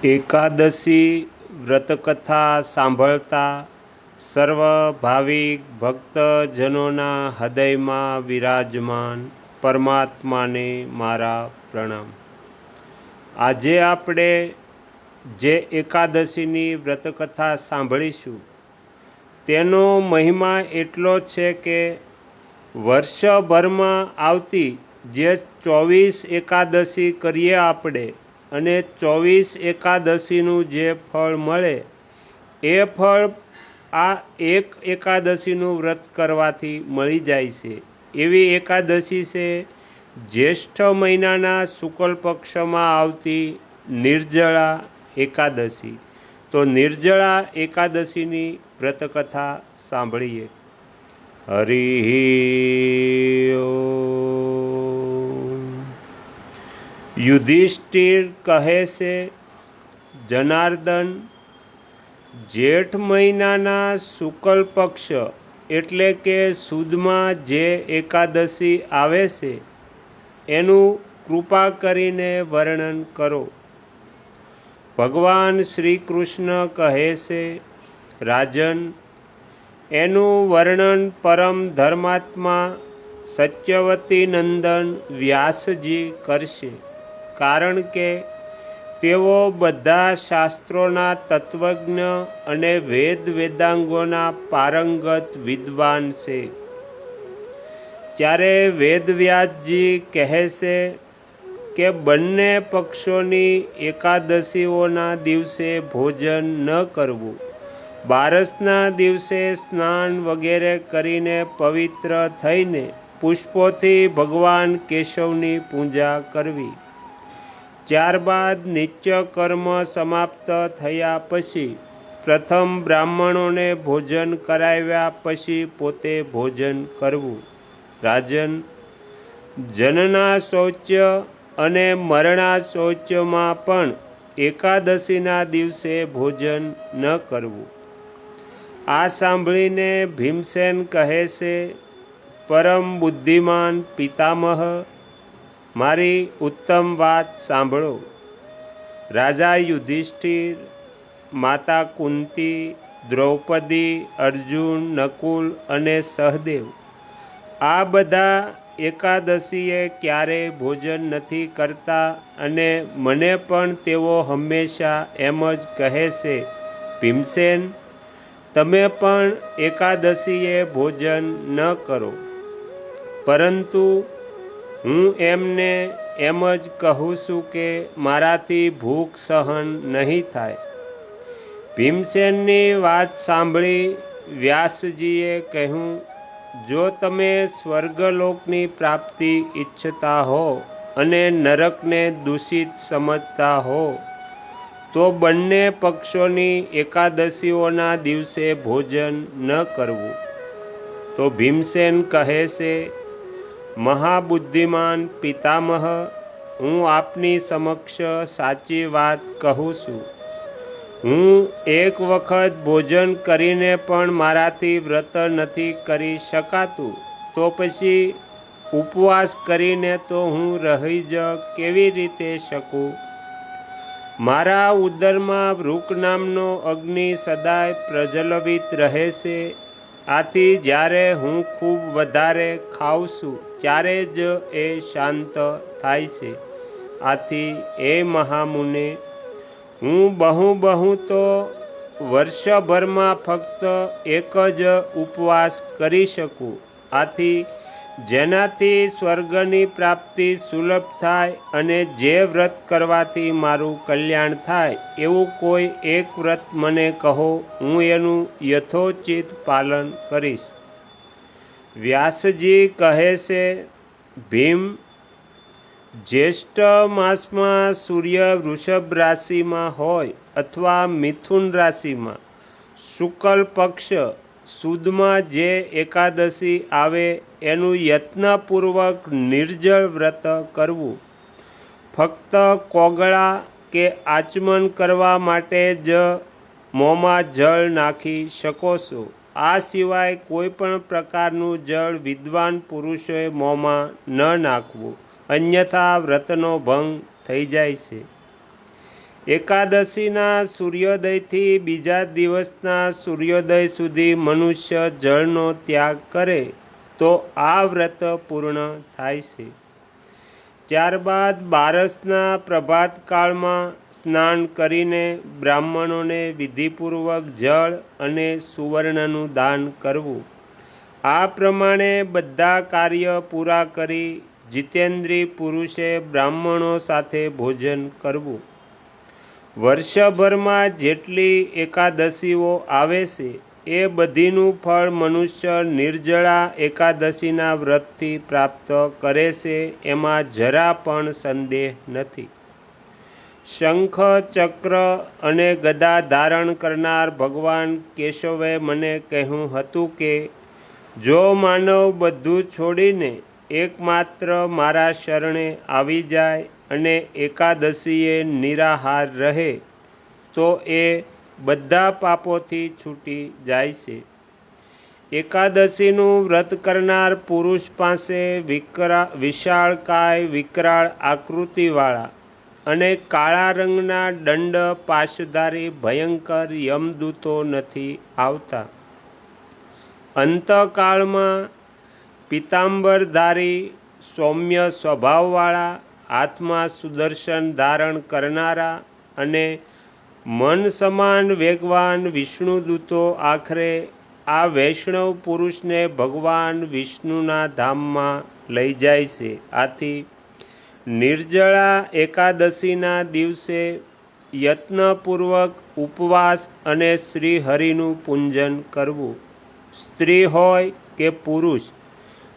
એકાદશી વ્રતકથા સાંભળતા સર્વ ભાવિક ભક્તજનોના હૃદયમાં વિરાજમાન પરમાત્માને મારા પ્રણામ। આજે આપણે જે એકાદશીની વ્રતકથા સાંભળીશું તેનો મહિમા એટલો છે કે વર્ષભરમાં આવતી જે 24 એકાદશી કરીએ આપણે અને 24 એકાદશીનું જે ફળ મળે એ ફળ આ એક એકાદશીનું વ્રત કરવાથી મળી જાય છે। એવી એકાદશી છે જ્યેષ્ઠ મહિનાના શુક્લ પક્ષમાં આવતી નિર્જળા એકાદશી। તો નિર્જળા એકાદશીની વ્રતકથા સાંભળીએ। હરિ ઓમ। યુધિષ્ઠિર કહે છે, જનાર્દન, જેઠ મહિનાના શુક્લ પક્ષ એટલે કે સુદમાં જે એકાદશી આવે છે એનું કૃપા કરીને વર્ણન કરો। ભગવાન શ્રી કૃષ્ણ કહે છે, રાજન, એનું વર્ણન પરમ ધર્માત્મા સત્યવતી નંદન વ્યાસજી કરશે, કારણ કે તેઓ બધા શાસ્ત્રોના તત્વજ્ઞ અને વેદાંગોના પારંગત વિદ્વાન છે। ત્યારે વેદવ્યાસજી કહે છે કે બંને પક્ષોની એકાદશીઓના દિવસે ભોજન ન કરવું, બારસના દિવસે સ્નાન વગેરે કરીને પવિત્ર થઈને પુષ્પોથી ભગવાન કેશવની પૂજા કરવી। ત્યારબાદ નિત્ય કર્મ સમાપ્ત થયા પછી પ્રથમ બ્રાહ્મણોને ભોજન કરાવ્યા પછી પોતે ભોજન કરવું। રાજન, જનના શૌચ અને મરણા શૌચમાં પણ એકાદશીના દિવસે ભોજન ન કરવું। આ સાંભળીને ભીમસેન કહે છે, પરમ બુદ્ધિમાન પિતામહ, મારી ઉત્તમ વાત સાંભળો। રાજા યુધિષ્ઠિર, માતા કુંતી, દ્રૌપદી, અર્જુન, નકુલ અને સહદેવ આ બધા એકાદશીએ ક્યારેય ભોજન નથી કરતા અને મને પણ તેઓ હંમેશા એમ જ કહે છે, ભીમસેન, તમે પણ એકાદશીએ ભોજન ન કરો। પરંતુ હું એમને એમ જ કહું છું કે મારાથી ભૂખ સહન નહીં થાય। ભીમસેનની વાત સાંભળી વ્યાસજીએ કહ્યું, જો તમે સ્વર્ગલોકની પ્રાપ્તિ ઈચ્છતા હો અને નરકને દૂષિત સમજતા હો તો બંને પક્ષોની એકાદશીઓના દિવસે ભોજન ન કરવું। તો ભીમસેન કહે છે, મહાબુદ્ધિમાન પિતામહ, હું આપની સમક્ષ સાચી વાત કહું છું। હું એક વખત ભોજન કરીને પણ મારાથી વ્રત નથી કરી શકાતું, તો પછી ઉપવાસ કરીને તો હું રહી જ કેવી રીતે શકું? મારા ઉદરમાં વૃક નામનો અગ્નિ સદાય પ્રજ્વલિત રહે છે। આથી જ્યારે હું ખૂબ વધારે ખાઉં છું ત્યારે જ એ શાંત થાય છે। આથી એ મહામુને, હું બહુ તો વર્ષભરમાં ફક્ત એક જ ઉપવાસ કરી શકું। આથી જેનાથી સ્વર્ગની પ્રાપ્તિ સુલભ થાય અને જે વ્રત કરવાથી મારું કલ્યાણ થાય એવું કોઈ એક વ્રત મને કહો, હું એનું યથોચિત પાલન કરીશ। વ્યાસજી કહે છે, ભીમ, જ્યેષ્ઠ માસમાં સૂર્ય વૃષભ રાશિમાં હોય અથવા મિથુન રાશિમાં શુક્લ પક્ષ સુદમાં જે એકાદશી આવે એનું યત્નપૂર્વક નિર્જળ વ્રત કરવું। ફક્ત કોગળા કે આચમન કરવા માટે જ મોંમાં જળ નાખી શકો છો। આ સિવાય કોઈ પણ પ્રકારનું જળ વિદ્વાન પુરુષોએ મોંમાં ન નાખવું, અન્યથા વ્રતનો ભંગ થઈ જાય છે। એકાદશીના સૂર્યોદયથી બીજા દિવસના સૂર્યોદય સુધી મનુષ્ય જળનો ત્યાગ કરે તો આ વ્રત પૂર્ણ થાય છે. ત્યારબાદ બારસના પ્રભાતકાળમાં સ્નાન કરીને બ્રાહ્મણોને વિધિપૂર્વક જળ અને સુવર્ણનું દાન કરવું. આ પ્રમાણે બધા કાર્ય પૂરા કરી જીતેન્દ્રી પુરુષે બ્રાહ્મણો સાથે ભોજન કરવું. વર્ષભરમાં જેટલી એકાદશીઓ આવે છે એ બધીનું ફળ મનુષ્ય નિર્જળા એકાદશીના વ્રતથી પ્રાપ્ત કરે છે, એમાં જરા પણ સંદેહ નથી. શંખ, ચક્ર અને ગદા ધારણ કરનાર ભગવાન કેશવે મને કહ્યું હતું કે જો માનવ બધું છોડીને એકમાત્ર મારા શરણે આવી જાય અને એકાદશીએ નિરાહાર રહે તો એ બધા પાપોથી છૂટી જાય છે. એકાદશીનું વ્રત કરનાર પુરુષ પાસે વિશાળકાય વિકરાળ આકૃતિવાળા અને કાળા રંગના દંડ પાશધારી ભયંકર યમદૂતો નથી આવતા. અંતકાળમાં પીતાંબરધારી સૌમ્ય સ્વભાવવાળા, હાથમાં સુદર્શન ધારણ કરનારા અને મન સમાન વેગવાન વિષ્ણુદૂતો આખરે આ વૈષ્ણવ પુરુષને ભગવાન વિષ્ણુના ધામમાં લઈ જાય છે. આથી નિર્જળા એકાદશીના દિવસે યત્નપૂર્વક ઉપવાસ અને શ્રીહરિનું પૂજન કરવું. સ્ત્રી હોય કે પુરુષ,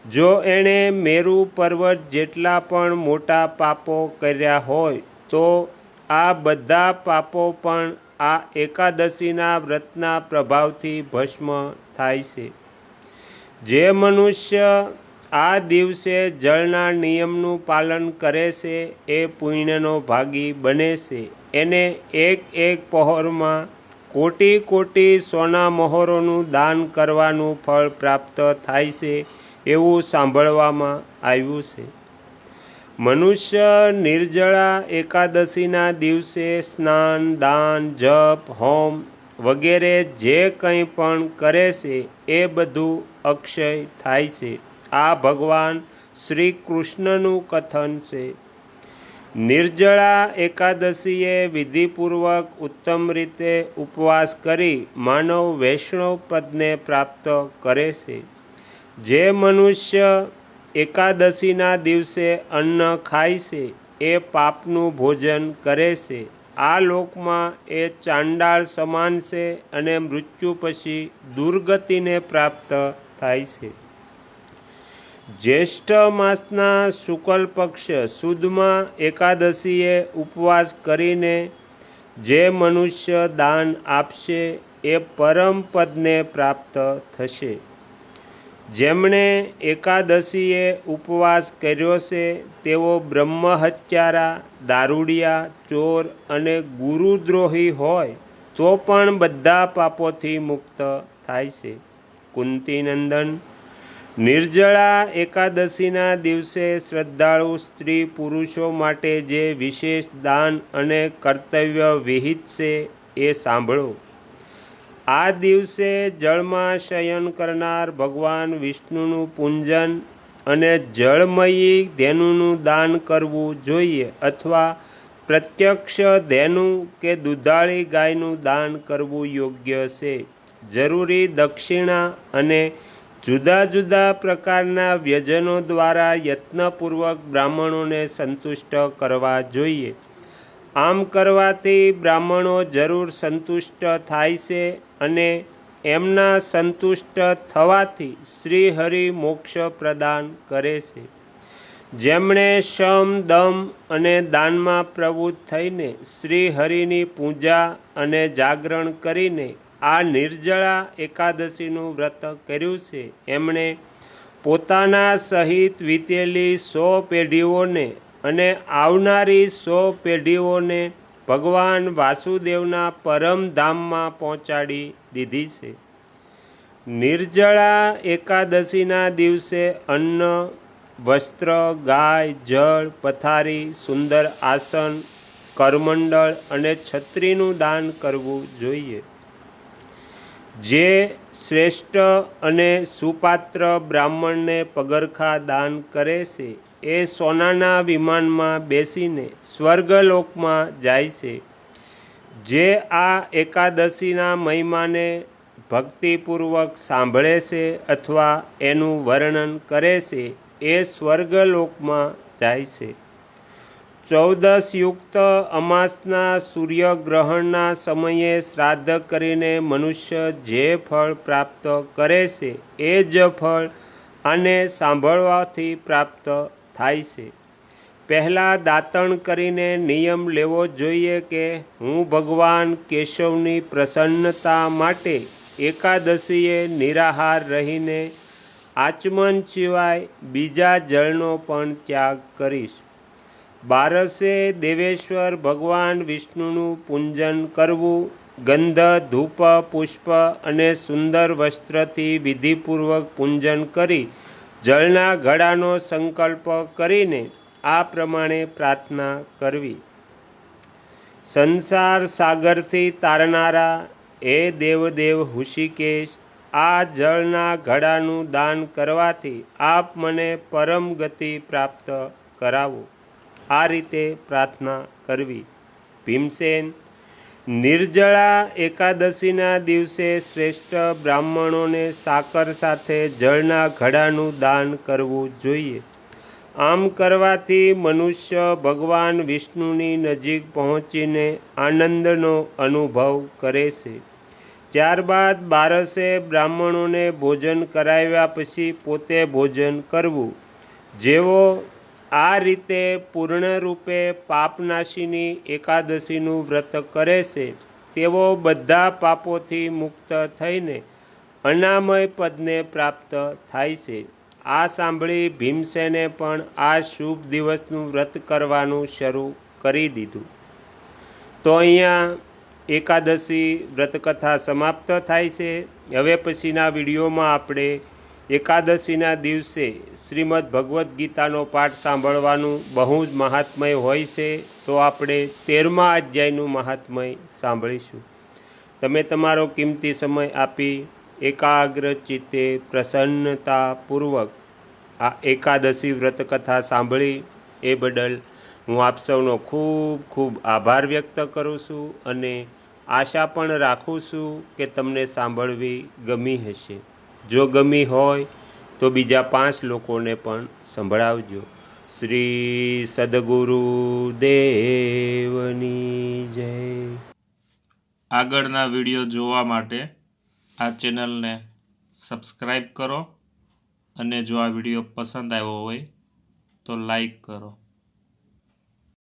જો એણે મેરુ પર્વત જેટલા પણ મોટા પાપો કર્યા હોય તો આ બધા પાપો પણ આ એકાદશીના વ્રતના પ્રભાવથી ભસ્મ થાય છે. જે મનુષ્ય આ દિવસે જળના નિયમનું પાલન કરે છે એ પુણ્યનો ભાગી બને છે. એને એક એક પહોરમાં કોટી કોટી સોના મહોરોનું દાન કરવાનું ફળ પ્રાપ્ત થાય છે એવું સાંભળવામાં આવ્યું છે. મનુષ્ય નિર્જળા એકાદશીના દિવસે સ્નાન, દાન, જપ, હોમ વગેરે જે કંઈ પણ કરે છે એ બધું અક્ષય થાય છે. આ ભગવાન શ્રી કૃષ્ણનું કથન છે. નિર્જળા એકાદશીએ વિધિપૂર્વક ઉત્તમ રીતે ઉપવાસ કરી માનવ વૈષ્ણવ પદને પ્રાપ્ત કરે છે. જે મનુષ્ય એકાદશીના દિવસે અન્ન ખાય છે એ પાપનું ભોજન કરે છે. આ લોકમાં એ ચાંડાળ સમાન છે અને મૃત્યુ પછી દુર્ગતિને પ્રાપ્ત થાય છે. જ્યેષ્ઠ માસના શુક્લ પક્ષ સુદમાં એકાદશીએ ઉપવાસ કરીને જે મનુષ્ય દાન આપશે એ પરમ પદને પ્રાપ્ત થશે. જેમણે એકાદશીએ ઉપવાસ કર્યો છે તેઓ બ્રહ્મહત્યારા, દારૂડિયા, ચોર અને ગુરુદ્રોહી હોય તો પણ બધા પાપોથી મુક્ત થાય છે. કુંતીનંદન, નિર્જળા એકાદશીના દિવસે શ્રદ્ધાળુ સ્ત્રી પુરુષો માટે જે વિશેષ દાન અને કર્તવ્ય વિહિત છે એ સાંભળો. આ દિવસે જળમાં શયન કરનાર ભગવાન વિષ્ણુનું પૂજન અને જળમયી ધેનુનું દાન કરવું જોઈએ અથવા પ્રત્યક્ષ ધેનુ કે દુધાળી ગાયનું દાન કરવું યોગ્ય છે. જરૂરી દક્ષિણા અને જુદા જુદા પ્રકારના વ્યજનો દ્વારા યત્નપૂર્વક બ્રાહ્મણોને સંતુષ્ટ કરવા જોઈએ. આમ કરવાથી બ્રાહ્મણો જરૂર સંતુષ્ટ થાય છે અને એમના સંતુષ્ટ થવાથી શ્રીહરિ મોક્ષ પ્રદાન કરે છે. જેમણે શમ, દમ અને દાનમાં પ્રવૃત્ત થઈને શ્રીહરિની પૂજા અને જાગરણ કરીને આ નિર્જળા એકાદશીનું વ્રત કર્યું છે એમણે પોતાના સહિત વીતેલી 100 પેઢીઓને અને આવનારી 100 પેઢીઓને ભગવાન વાસુદેવના પરમધામમાં પહોંચાડી દીધી છે. નિર્જળા એકાદશીના દિવસે અન્ન, વસ્ત્ર, ગાય, જળ, પથારી, સુંદર આસન કરમંડળ અને છત્રીનું દાન કરવું જોઈએ. જે શ્રેષ્ઠ અને સુપાત્ર બ્રાહ્મણને પગરખાં દાન કરે છે એ સોનાના વિમાનમાં બેસીને સ્વર્ગલોકમાં જાય છે. જે આ એકાદશીના મહિમાને ભક્તિપૂર્વક સાંભળે છે અથવા એનું વર્ણન કરે છે એ સ્વર્ગલોકમાં જાય છે. 14 યુક્ત અમાસના સૂર્યગ્રહણના સમયે શ્રાદ્ધ કરીને મનુષ્ય જે ફળ પ્રાપ્ત કરે છે એ જ ફળ આને સાંભળવાથી પ્રાપ્ત થાય છે. પહેલાં દાતણ કરીને નિયમ લેવો જોઈએ કે હું ભગવાન કેશવની પ્રસન્નતા માટે એકાદશીએ નિરાહાર રહીને આચમન સિવાય બીજા જળનો પણ ત્યાગ કરીશ. 12 દેવેશ્વર ભગવાન વિષ્ણુનું પૂજન કરવું. ગંધ, ધૂપ, પુષ્પ અને સુંદર વસ્ત્રથી વિધિપૂર્વક પૂજન કરી જળના ઘડાનો સંકલ્પ કરીને આ પ્રમાણે પ્રાર્થના કરવી. સંસાર સાગરથી તારનારા હે દેવદેવ હૃષિકેશ, આ જળના ઘડાનું દાન કરવાથી આપ મને પરમ ગતિ પ્રાપ્ત કરાવો. આ રીતે પ્રાર્થના કરવી. ભીમસેન, નિર્જળા એકાદશીના દિવસે શ્રેષ્ઠ બ્રાહ્મણોને સાકર સાથે જળના ઘડાનું દાન કરવું જોઈએ. આમ કરવાથી મનુષ્ય ભગવાન વિષ્ણુની નજીક પહોંચીને આનંદનો અનુભવ કરે છે. ત્યારબાદ 12 બ્રાહ્મણોને ભોજન કરાવ્યા પછી પોતે ભોજન કરવું. જેઓ આ રીતે પૂર્ણરૂપે પાપનાશીની એકાદશીનું વ્રત કરે છે તેઓ બધા પાપોથી મુક્ત થઈને અનામય પદને પ્રાપ્ત થાય છે. આ સાંભળી ભીમસેને પણ આ શુભ દિવસનું વ્રત કરવાનું શરૂ કરી દીધું. તો અહીંયા એકાદશી વ્રતકથા સમાપ્ત થાય છે. હવે પછીના વિડીયોમાં આપણે એકાદશીના દિવસે શ્રીમદ્ ભગવદ્ ગીતાનો પાઠ સાંભળવાનું બહુ જ મહાત્મય હોય છે. તો આપણે 13મા અધ્યાયનું મહાત્મય સાંભળીશું. તમે તમારો કિંમતી સમય આપી એકાગ્ર ચિત્તે પ્રસન્નતાપૂર્વક આ એકાદશી વ્રતકથા સાંભળી એ બદલ હું આપ સૌનો ખૂબ ખૂબ આભાર વ્યક્ત કરું છું અને આશા પણ રાખું છું કે તમને સાંભળવી ગમી હશે. જો ગમી હોય તો બીજા 5 લોકોને પણ સંભળાવજો. શ્રી સદગુરુ દેવની જય. આગળના વિડીયો જોવા માટે આ ચેનલને સબસ્ક્રાઈબ કરો અને જો આ વિડીયો પસંદ આવ્યો હોય તો લાઈક કરો.